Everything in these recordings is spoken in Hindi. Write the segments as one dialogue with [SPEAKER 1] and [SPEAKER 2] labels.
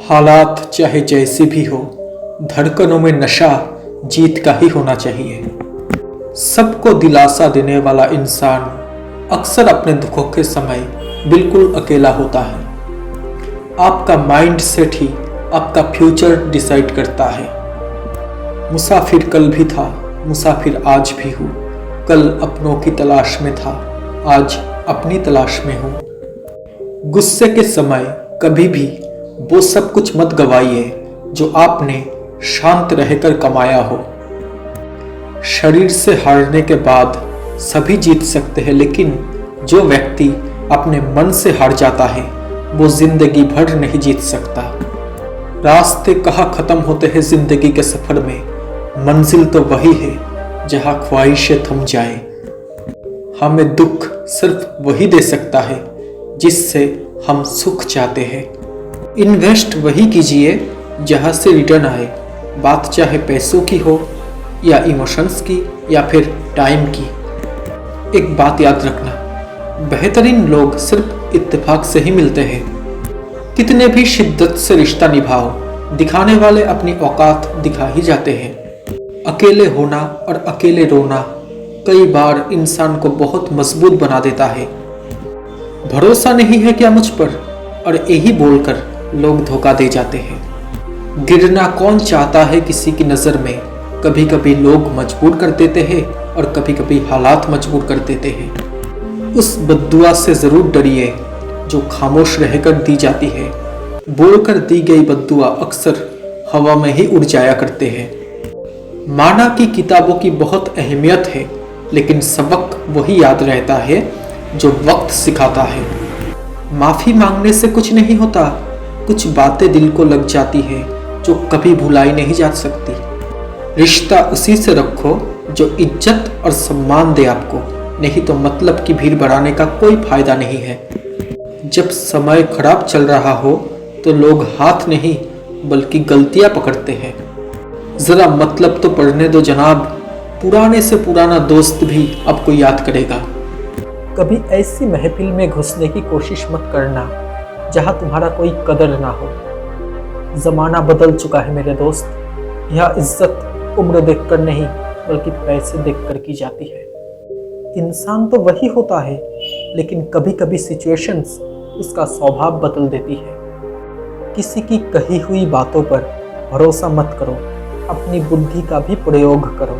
[SPEAKER 1] हालात चाहे जैसे भी हो, धड़कनों में नशा जीत का ही होना चाहिए। सबको दिलासा देने वाला इंसान अक्सर अपने दुखों के समय बिल्कुल अकेला होता है। आपका माइंड सेट ही आपका फ्यूचर डिसाइड करता है। मुसाफिर कल भी था, मुसाफिर आज भी हूँ। कल अपनों की तलाश में था, आज अपनी तलाश में हूँ। गुस्से के समय कभी भी वो सब कुछ मत गवाइए जो आपने शांत रहकर कमाया हो। शरीर से हारने के बाद सभी जीत सकते हैं, लेकिन जो व्यक्ति अपने मन से हार जाता है वो जिंदगी भर नहीं जीत सकता। रास्ते कहाँ खत्म होते हैं जिंदगी के सफर में, मंजिल तो वही है जहाँ ख्वाहिशें थम जाए। हमें दुख सिर्फ वही दे सकता है जिससे हम सुख चाहते हैं। इन्वेस्ट वही कीजिए जहाँ से रिटर्न आए, बात चाहे पैसों की हो या इमोशंस की या फिर टाइम की। एक बात याद रखना, बेहतरीन लोग सिर्फ इत्तेफाक से ही मिलते हैं। कितने भी शिद्दत से रिश्ता निभाओ, दिखाने वाले अपनी औकात दिखा ही जाते हैं। अकेले होना और अकेले रोना कई बार इंसान को बहुत मजबूत बना देता है। भरोसा नहीं है क्या मुझ पर, और यही बोलकर लोग धोखा दे जाते हैं। गिरना कौन चाहता है किसी की नज़र में। कभी कभी लोग मजबूर कर देते हैं और कभी कभी हालात मजबूर कर देते हैं। उस बद्दुआ से ज़रूर डरिए जो खामोश रहकर दी जाती है। बोलकर दी गई बद्दुआ अक्सर हवा में ही उड़ जाया करते हैं। माना कि किताबों की बहुत अहमियत है, लेकिन सबक वही याद रहता है जो वक्त सिखाता है। माफ़ी मांगने से कुछ नहीं होता, कुछ बातें दिल को लग जाती है जो कभी भुलाई नहीं जा सकती। रिश्ता उसी से रखो जो इज्जत और सम्मान दे आपको, नहीं तो मतलब की भीड़ बढ़ाने का कोई फायदा नहीं है। जब समय खराब चल रहा हो तो लोग हाथ नहीं बल्कि गलतियां पकड़ते हैं। ज़रा मतलब तो पढ़ने दो जनाब, पुराने से पुराना दोस्त भी आपको याद करेगा। कभी ऐसी महफिल में घुसने की कोशिश मत करना जहां तुम्हारा कोई कदर ना हो। ज़माना बदल चुका है मेरे दोस्त। यह इज्जत उम्र देखकर नहीं बल्कि पैसे देखकर की जाती है। इंसान तो वही होता है, लेकिन कभी कभी सिचुएशंस उसका स्वभाव बदल देती है। किसी की कही हुई बातों पर भरोसा मत करो, अपनी बुद्धि का भी प्रयोग करो,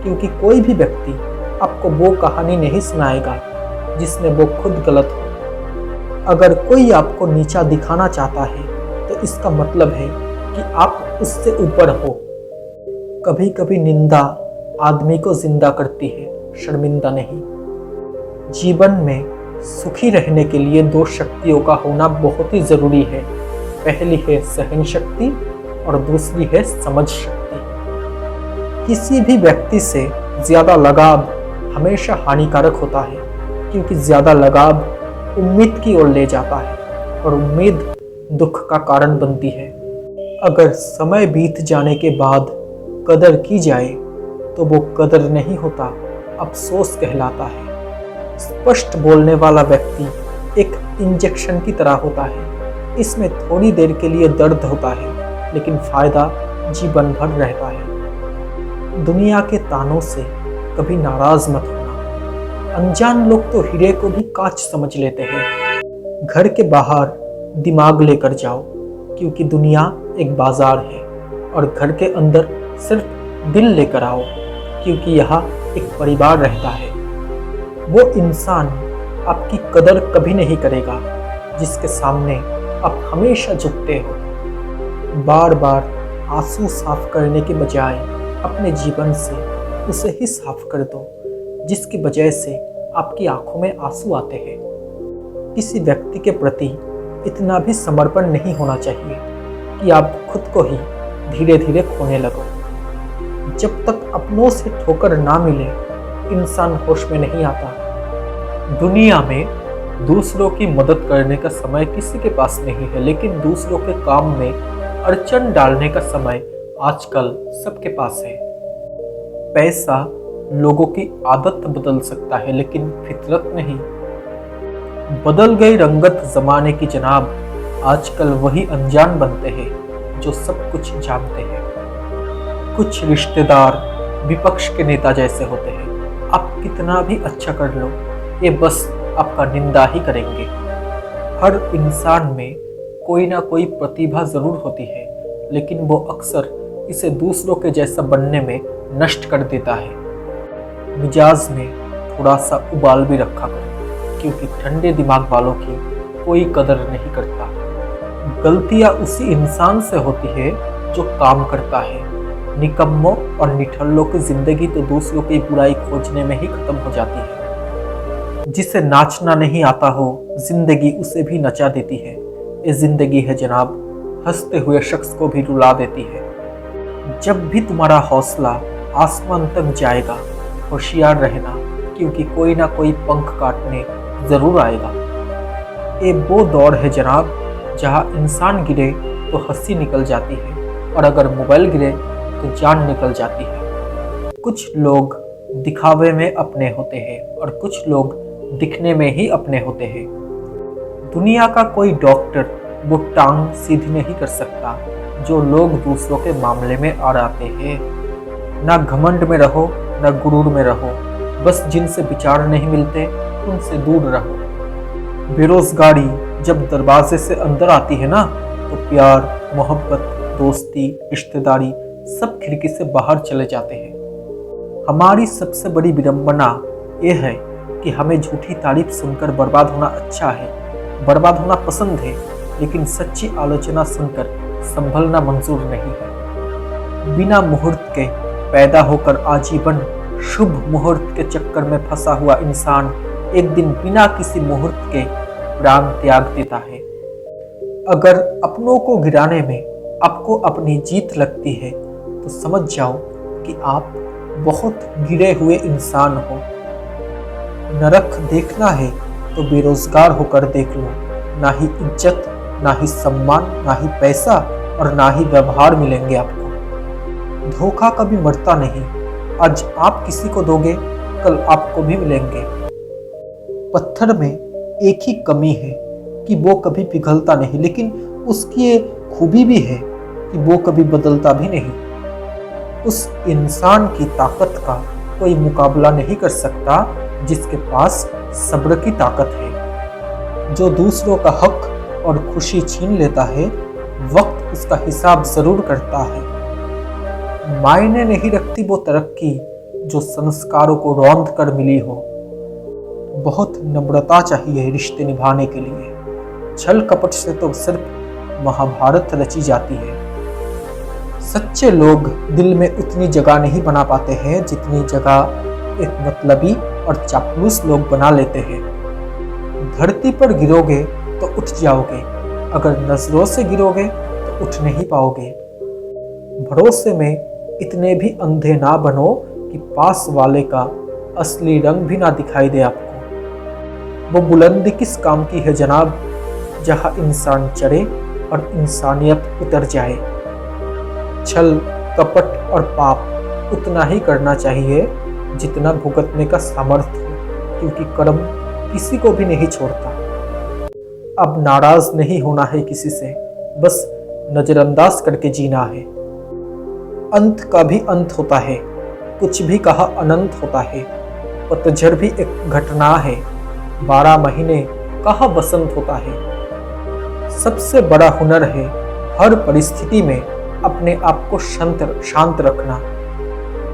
[SPEAKER 1] क्योंकि कोई भी व्यक्ति आपको वो कहानी नहीं सुनाएगा जिसमें वो खुद गलत हो। अगर कोई आपको नीचा दिखाना चाहता है तो इसका मतलब है कि आप उससे ऊपर हो। कभी कभी निंदा आदमी को जिंदा करती है, शर्मिंदा नहीं। जीवन में सुखी रहने के लिए दो शक्तियों का होना बहुत ही जरूरी है। पहली है सहन शक्ति और दूसरी है समझ शक्ति। किसी भी व्यक्ति से ज्यादा लगाव हमेशा हानिकारक होता है, क्योंकि ज्यादा लगाव उम्मीद की ओर ले जाता है और उम्मीद दुख का कारण बनती है। अगर समय बीत जाने के बाद कदर की जाए तो वो कदर नहीं होता, अफसोस कहलाता है। स्पष्ट बोलने वाला व्यक्ति एक इंजेक्शन की तरह होता है। इसमें थोड़ी देर के लिए दर्द होता है, लेकिन फायदा जीवन भर रहता है। दुनिया के तानों से कभी नाराज मत होना। अनजान लोग तो हीरे को भी कांच समझ लेते हैं। घर के बाहर दिमाग लेकर जाओ, क्योंकि दुनिया एक बाजार है, और घर के अंदर सिर्फ दिल लेकर आओ, क्योंकि यहाँ एक परिवार रहता है। वो इंसान आपकी कदर कभी नहीं करेगा जिसके सामने आप हमेशा झुकते हो। बार बार आंसू साफ करने के बजाय अपने जीवन से उसे ही साफ कर दो जिसकी वजह से आपकी आंखों में आंसू आते हैं। किसी व्यक्ति के प्रति इतना भी समर्पण नहीं होना चाहिए कि आप खुद को ही धीरे धीरे खोने लगो। जब तक अपनों से ठोकर ना मिले, इंसान होश में नहीं आता। दुनिया में दूसरों की मदद करने का समय किसी के पास नहीं है, लेकिन दूसरों के काम में अड़चन डालने का समय आजकल सबके पास है। पैसा लोगों की आदत बदल सकता है, लेकिन फितरत नहीं। बदल गई रंगत जमाने की जनाब, आजकल वही अनजान बनते हैं जो सब कुछ जानते हैं। कुछ रिश्तेदार विपक्ष के नेता जैसे होते हैं। आप कितना भी अच्छा कर लो, ये बस आपका निंदा ही करेंगे। हर इंसान में कोई ना कोई प्रतिभा जरूर होती है, लेकिन वो अक्सर इसे दूसरों के जैसा बनने में नष्ट कर देता है। मिजाज में थोड़ा सा उबाल भी रखा करो, क्योंकि ठंडे दिमाग वालों की कोई कदर नहीं करता। गलतियां उसी इंसान से होती है जो काम करता है। निकम्मों और निठल्लों की जिंदगी तो दूसरों की बुराई खोजने में ही खत्म हो जाती है। जिसे नाचना नहीं आता हो, जिंदगी उसे भी नचा देती है। ये जिंदगी है जनाब, हंसते हुए शख्स को भी रुला देती है। जब भी तुम्हारा हौसला आसमान तक जाएगा, होशियार रहना, क्योंकि कोई ना कोई पंख काटने जरूर आएगा। ये वो दौर है जनाब, जहाँ इंसान गिरे तो हंसी निकल जाती है, और अगर मोबाइल गिरे तो जान निकल जाती है। कुछ लोग दिखावे में अपने होते हैं और कुछ लोग दिखने में ही अपने होते हैं। दुनिया का कोई डॉक्टर वो टांग सीधी नहीं कर सकता जो लोग दूसरों के मामले में अड़ाते हैं। ना घमंड में रहो, ना गुरूर में रहो, बस जिनसे विचार नहीं मिलते उनसे दूर रहो। बेरोजगारी जब दरवाजे से अंदर आती है ना, तो प्यार, मोहब्बत, दोस्ती, रिश्तेदारी सब खिड़की से बाहर चले जाते हैं। हमारी सबसे बड़ी विडंबना यह है कि हमें झूठी तारीफ सुनकर बर्बाद होना अच्छा है, बर्बाद होना पसंद है, लेकिन सच्ची आलोचना सुनकर संभलना मंजूर नहीं है। बिना मुहूर्त के पैदा होकर आजीवन शुभ मुहूर्त के चक्कर में फंसा हुआ इंसान एक दिन बिना किसी मुहूर्त के प्राण त्याग देता है। अगर अपनों को गिराने में आपको अपनी जीत लगती है, तो समझ जाओ कि आप बहुत गिरे हुए इंसान हो। नरक देखना है तो बेरोजगार होकर देख लो। ना ही इज्जत, ना ही सम्मान, ना ही पैसा और ना ही व्यवहार मिलेंगे आपको। धोखा कभी मरता नहीं। आज आप किसी को दोगे, कल आपको भी मिलेंगे। पत्थर में एक ही कमी है कि वो कभी पिघलता नहीं, लेकिन उसकी ये खूबी भी है कि वो कभी बदलता भी नहीं। उस इंसान की ताकत का कोई मुकाबला नहीं कर सकता जिसके पास सब्र की ताकत है। जो दूसरों का हक और खुशी छीन लेता है, वक्त उसका हिसाब जरूर करता है। मायने नहीं रखती वो तरक्की जो संस्कारों को रौंद कर मिली हो। बहुत नम्रता चाहिए रिश्ते निभाने के लिए। छल कपट से तो सिर्फ महाभारत रची जाती है। सच्चे लोग दिल में उतनी जगह नहीं बना पाते हैं जितनी जगह एक मतलबी और चापलूस लोग बना लेते हैं। धरती पर गिरोगे तो उठ जाओगे, अगर नजरों से गिरोगे तो उठ नहीं पाओगे। भरोसे में इतने भी अंधे ना बनो कि पास वाले का असली रंग भी ना दिखाई दे आपको। वो बुलंदी किस काम की है जनाब, जहां इंसान चढ़े और इंसानियत उतर जाए। छल, कपट और पाप उतना ही करना चाहिए जितना भुगतने का सामर्थ्य हो, क्योंकि कर्म किसी को भी नहीं छोड़ता। अब नाराज नहीं होना है किसी से, बस नजरअंदाज करके जीना है। अंत का भी अंत होता है, कुछ भी कहा अनंत होता है। पतझड़ भी एक घटना है, 12 महीने कहा बसंत होता है। सबसे बड़ा हुनर है हर परिस्थिति में अपने आप को शांत रखना।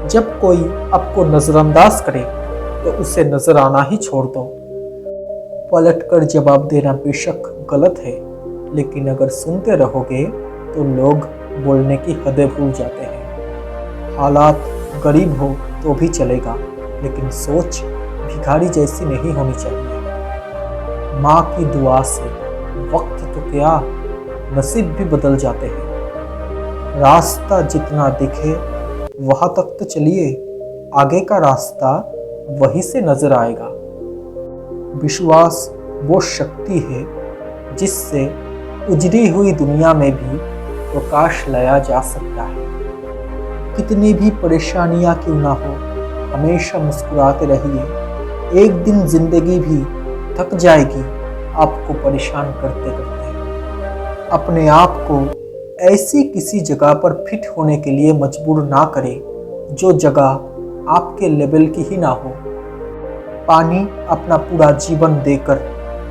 [SPEAKER 1] जब कोई आपको नजरअंदाज करे तो उसे नजर आना ही छोड़ दो। पलटकर जवाब देना बेशक गलत है, लेकिन अगर सुनते रहोगे तो लोग बोलने की हदें भूल जाते हैं। हालात गरीब हो तो भी चलेगा, लेकिन सोच भिखारी जैसी नहीं होनी चाहिए। माँ की दुआ से वक्त तो क्या, नसीब भी बदल जाते हैं। रास्ता जितना दिखे वहां तक तो चलिए, आगे का रास्ता वहीं से नजर आएगा। विश्वास वो शक्ति है जिससे उजड़ी हुई दुनिया में भी प्रकाश लाया जा सकता है। कितनी भी परेशानियां क्यों ना हो, हमेशा मुस्कुराते रहिए। एक दिन जिंदगी भी थक जाएगी आपको परेशान करते करते। अपने आप को ऐसी किसी जगह पर फिट होने के लिए मजबूर ना करें जो जगह आपके लेवल की ही ना हो। पानी अपना पूरा जीवन देकर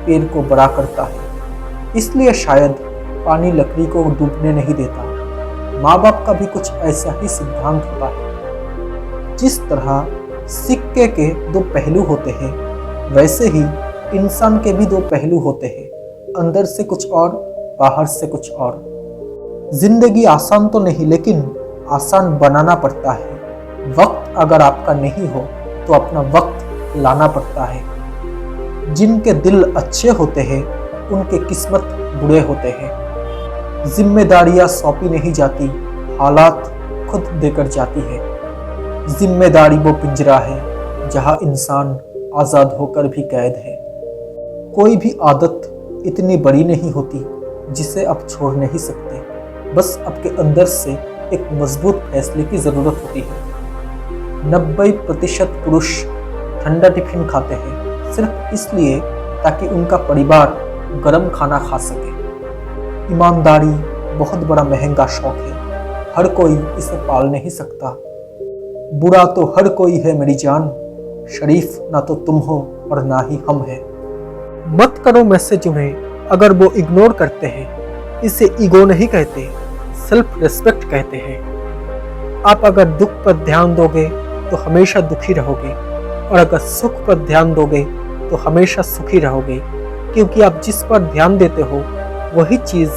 [SPEAKER 1] पेड़ को बड़ा करता है, इसलिए शायद पानी लकड़ी को डूबने नहीं देता। माँ बाप का भी कुछ ऐसा ही सिद्धांत होता है। जिस तरह सिक्के के दो पहलू होते हैं, वैसे ही इंसान के भी दो पहलू होते हैं, अंदर से कुछ और, बाहर से कुछ और। जिंदगी आसान तो नहीं, लेकिन आसान बनाना पड़ता है। वक्त अगर आपका नहीं हो तो अपना वक्त लाना पड़ता है। जिनके दिल अच्छे होते हैं उनके किस्मत बुरे होते हैं। जिम्मेदारियां सौंपी नहीं जाती, हालात खुद देकर जाती है। जिम्मेदारी वो पिंजरा है जहां इंसान आज़ाद होकर भी कैद है। कोई भी आदत इतनी बड़ी नहीं होती जिसे आप छोड़ नहीं सकते, बस आपके अंदर से एक मजबूत फैसले की ज़रूरत होती है। 90% पुरुष ठंडा टिफिन खाते हैं सिर्फ इसलिए ताकि उनका परिवार गर्म खाना खा सके। ईमानदारी बहुत बड़ा महंगा शौक है, हर कोई इसे पाल नहीं सकता। बुरा तो हर कोई है मेरी जान, शरीफ ना तो तुम हो और ना ही हम हैं। मत करो मैसेज उन्हें अगर वो इग्नोर करते हैं, इसे ईगो नहीं कहते, सेल्फ रिस्पेक्ट कहते हैं। आप अगर दुख पर ध्यान दोगे तो हमेशा दुखी रहोगे, और अगर सुख पर ध्यान दोगे तो हमेशा सुखी रहोगे, क्योंकि आप जिस पर ध्यान देते हो वही चीज़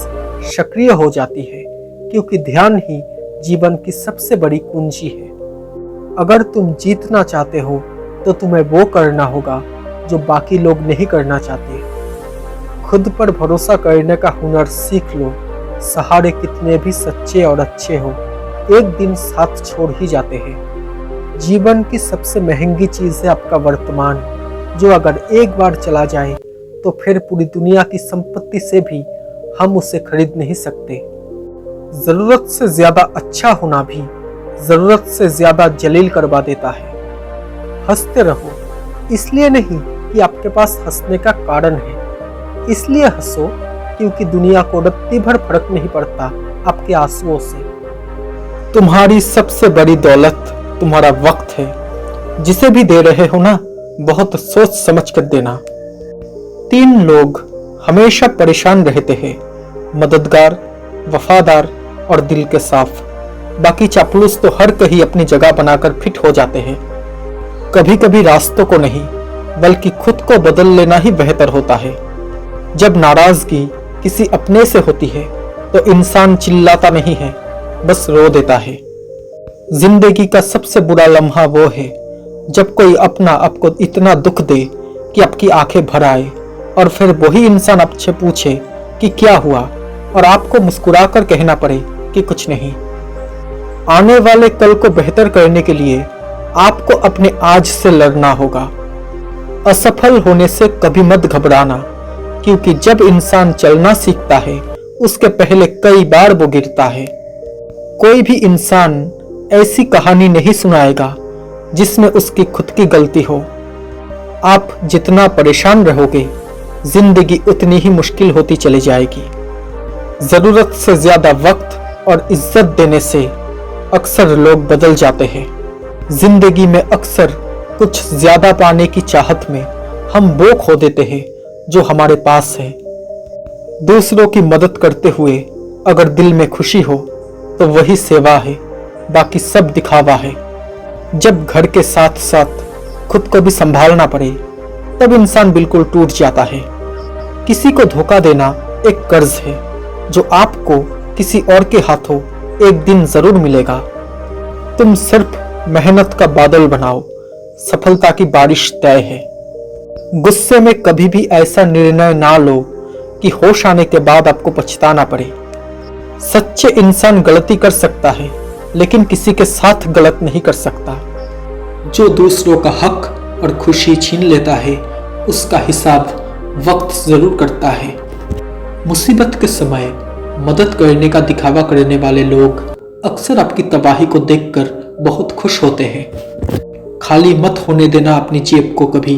[SPEAKER 1] सक्रिय हो जाती है, क्योंकि ध्यान ही जीवन की सबसे बड़ी कुंजी है। अगर तुम जीतना चाहते हो तो तुम्हें वो करना होगा जो बाकी लोग नहीं करना चाहते। खुद पर भरोसा करने का हुनर सीख लो। सहारे कितने भी सच्चे और अच्छे हो, एक दिन साथ छोड़ ही जाते हैं। जीवन की सबसे महंगी चीज़ है आपका वर्तमान, जो अगर एक बार चला जाए तो फिर पूरी दुनिया की संपत्ति से भी हम उसे खरीद नहीं सकते। ज़रूरत से ज़्यादा अच्छा होना भी ज़रूरत से ज़्यादा जलील करवा देता है। हंसते रहो, इसलिए नहीं कि आपके पास हंसने का कारण है, इसलिए हंसो क्योंकि दुनिया को रत्ती भर फर्क नहीं पड़ता आपके आंसुओं से। तुम्हारी सबसे बड़ी दौलत तुम्हारा वक्त है। जिसे भी दे रहे हो ना, बहुत सोच समझ कर देना। 3 लोग हमेशा परेशान रहते हैं, मददगार, वफादार और दिल के साफ। बाकी चापलूस तो हर कहीं अपनी जगह बनाकर फिट हो जाते हैं। कभी कभी रास्तों को नहीं बल्कि खुद को बदल लेना ही बेहतर होता है। जब नाराजगी किसी अपने से होती है तो इंसान चिल्लाता नहीं है, बस रो देता है। जिंदगी का सबसे बुरा लम्हा वो है जब कोई अपना आपको इतना दुख दे कि आपकी आंखें भर आए, और फिर वही इंसान आपसे पूछे कि क्या हुआ, और आपको मुस्कुराकर कहना पड़े कि कुछ नहीं। आने वाले कल को बेहतर करने के लिए आपको अपने आज से लड़ना होगा। असफल होने से कभी मत घबराना, क्योंकि जब इंसान चलना सीखता है उसके पहले कई बार वो गिरता है। कोई भी इंसान ऐसी कहानी नहीं सुनाएगा जिसमें उसकी खुद की गलती हो। आप जितना परेशान रहोगे, जिंदगी उतनी ही मुश्किल होती चली जाएगी। जरूरत से ज्यादा वक्त और इज्जत देने से अक्सर लोग बदल जाते हैं। जिंदगी में अक्सर कुछ ज्यादा पाने की चाहत में हम वो खो देते हैं जो हमारे पास है। दूसरों की मदद करते हुए अगर दिल में खुशी हो तो वही सेवा है, बाकी सब दिखावा है। जब घर के साथ साथ खुद को भी संभालना पड़े तब इंसान बिल्कुल टूट जाता है। किसी को धोखा देना एक कर्ज है जो आपको किसी और के हाथों एक दिन जरूर मिलेगा। तुम सिर्फ मेहनत का बादल बनाओ, सफलता की बारिश तय है। गुस्से में कभी भी ऐसा निर्णय ना लो कि होश आने के बाद आपको पछताना पड़े। सच्चे इंसान गलती कर सकता है लेकिन किसी के साथ गलत नहीं कर सकता। जो दूसरों का हक और खुशी छीन लेता है उसका हिसाब वक्त जरूर करता है। मुसीबत के समय मदद करने का दिखावा करने वाले लोग अक्सर आपकी तबाही को देखकर बहुत खुश होते हैं। खाली मत होने देना अपनी जेब को कभी,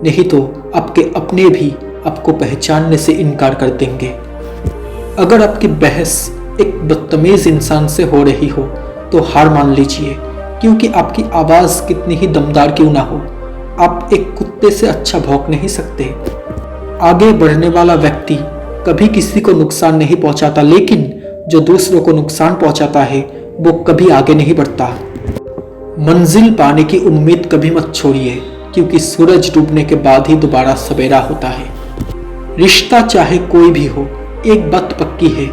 [SPEAKER 1] नहीं तो आपके अपने भी आपको पहचानने से इनकार कर देंगे। अगर आपकी बहस एक बदतमीज इंसान से हो रही हो तो हार मान लीजिए, क्योंकि आपकी आवाज कितनी ही दमदार क्यों ना हो, आप एक कुत्ते से अच्छा भौंक नहीं सकते। आगे बढ़ने वाला व्यक्ति कभी किसी को नुकसान नहीं पहुंचाता, लेकिन जो दूसरों को नुकसान पहुंचाता है वो कभी आगे नहीं बढ़ता। मंजिल पाने की उम्मीद कभी मत छोड़िए, क्योंकि सूरज डूबने के बाद ही दोबारा सवेरा होता है। रिश्ता चाहे कोई भी हो, एक बात पक्की है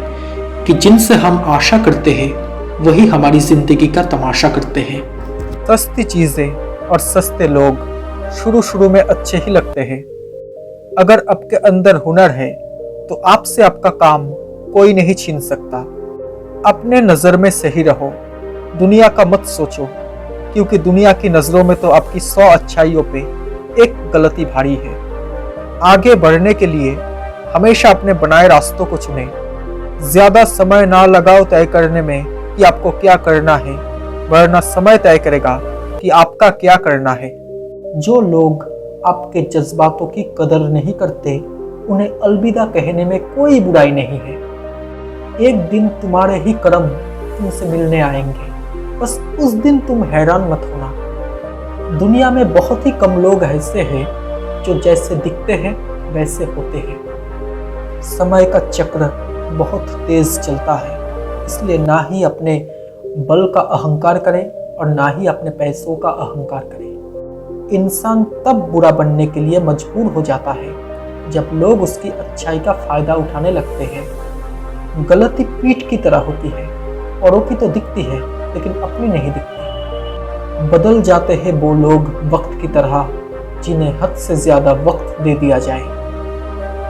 [SPEAKER 1] कि जिनसे हम आशा करते हैं वही हमारी जिंदगी का तमाशा करते हैं। सस्ती चीजें और सस्ते लोग शुरू में अच्छे ही लगते हैं। अगर आपके अंदर हुनर है तो आपसे आपका काम कोई नहीं छीन सकता। अपने नजर में सही रहो, दुनिया का मत सोचो, क्योंकि दुनिया की नजरों में तो आपकी 100 अच्छाइयों पे एक गलती भारी है। आगे बढ़ने के लिए हमेशा अपने बनाए रास्तों को चुनें। ज्यादा समय ना लगाओ तय करने में कि आपको क्या करना है, वरना समय तय करेगा कि आपका क्या करना है। जो लोग आपके जज्बातों की कदर नहीं करते, उन्हें अलविदा कहने में कोई बुराई नहीं है। एक दिन तुम्हारे ही कर्म तुमसे मिलने आएंगे, बस उस दिन तुम हैरान मत होना। दुनिया में बहुत ही कम लोग ऐसे हैं जो जैसे दिखते हैं वैसे होते हैं। समय का चक्र बहुत तेज चलता है, इसलिए ना ही अपने बल का अहंकार करें और ना ही अपने पैसों का अहंकार करें। इंसान तब बुरा बनने के लिए मजबूर हो जाता है जब लोग उसकी अच्छाई का फायदा उठाने लगते हैं। गलती पीठ की तरह होती है, औरों की तो दिखती है लेकिन अपनी नहीं दिखती। बदल जाते हैं वो लोग वक्त की तरह जिन्हें हद से ज्यादा वक्त दे दिया जाए।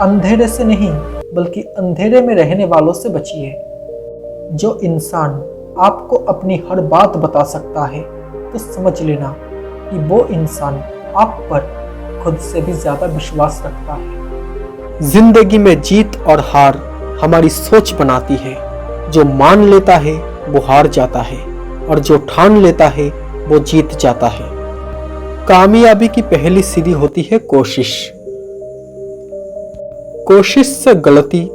[SPEAKER 1] अंधेरे से नहीं बल्कि अंधेरे में रहने वालों से बचिए। जो इंसान आपको अपनी हर बात बता सकता है तो समझ लेना कि वो इंसान आप पर खुद से भी ज्यादा विश्वास रखता है। जिंदगी में जीत और हार हमारी सोच बनाती है। जो मान लेता है वो हार जाता है और जो ठान लेता है वो जीत जाता है। कामयाबी की पहली सीढ़ी होती है कोशिश। कोशिश से गलती,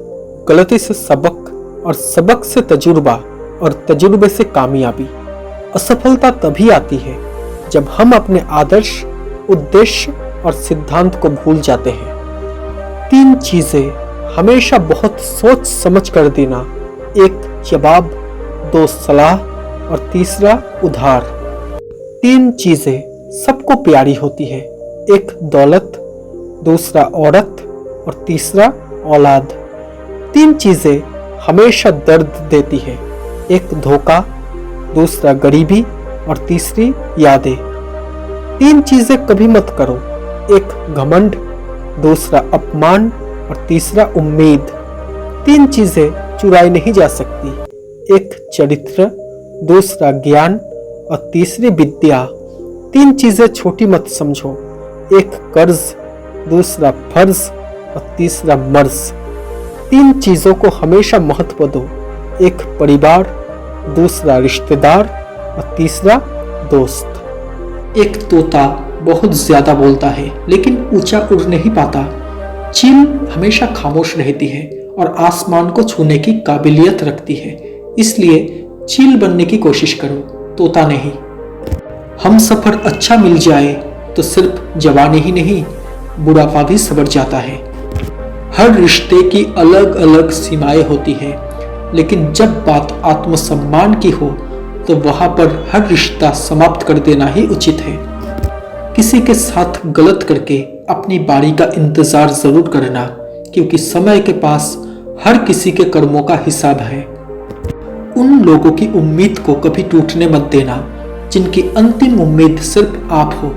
[SPEAKER 1] गलती से सबक और सबक से तजुर्बा और तजुर्बे से कामयाबी। असफलता तभी आती है जब हम अपने आदर्श, उद्देश्य और सिद्धांत को भूल जाते हैं। 3 चीजें हमेशा बहुत सोच समझ कर देना। 1 जवाब, 2 सलाह और तीसरा उधार। 3 चीजें सबको प्यारी होती है। 1 दौलत, दूसरा औरत और तीसरा औलाद। 3 चीजें हमेशा दर्द देती है। 1 धोखा, दूसरा गरीबी और तीसरी यादें। 3 चीजें कभी मत करो। 1 घमंड, दूसरा अपमान और तीसरा उम्मीद। 3 चीजें चुराई नहीं जा सकती। 1 चरित्र, दूसरा ज्ञान और तीसरी विद्या। 3 चीजें छोटी मत समझो। 1 कर्ज, दूसरा फर्ज और तीसरा मर्ज। 3 चीजों को हमेशा महत्व दो। 1 परिवार, दूसरा रिश्तेदार और तीसरा दोस्त। एक तोता बहुत ज्यादा बोलता है लेकिन ऊंचा उड़ नहीं पाता। चील हमेशा खामोश रहती है और आसमान को छूने की काबिलियत रखती है। इसलिए चील बनने की कोशिश करो, तोता नहीं। हम सफर अच्छा मिल जाए तो सिर्फ जवानी ही नहीं, बुढ़ापा भी सवर जाता है। हर रिश्ते की अलग अलग सीमाएं होती हैं, लेकिन जब बात आत्मसम्मान की हो तो वहां पर हर रिश्ता समाप्त कर देना ही उचित है। किसी के साथ गलत करके अपनी बारी का इंतजार जरूर करना, क्योंकि समय के पास हर किसी के कर्मों का हिसाब है। उन लोगों की उम्मीद को कभी टूटने मत देना जिनकी अंतिम उम्मीद सिर्फ आप हो।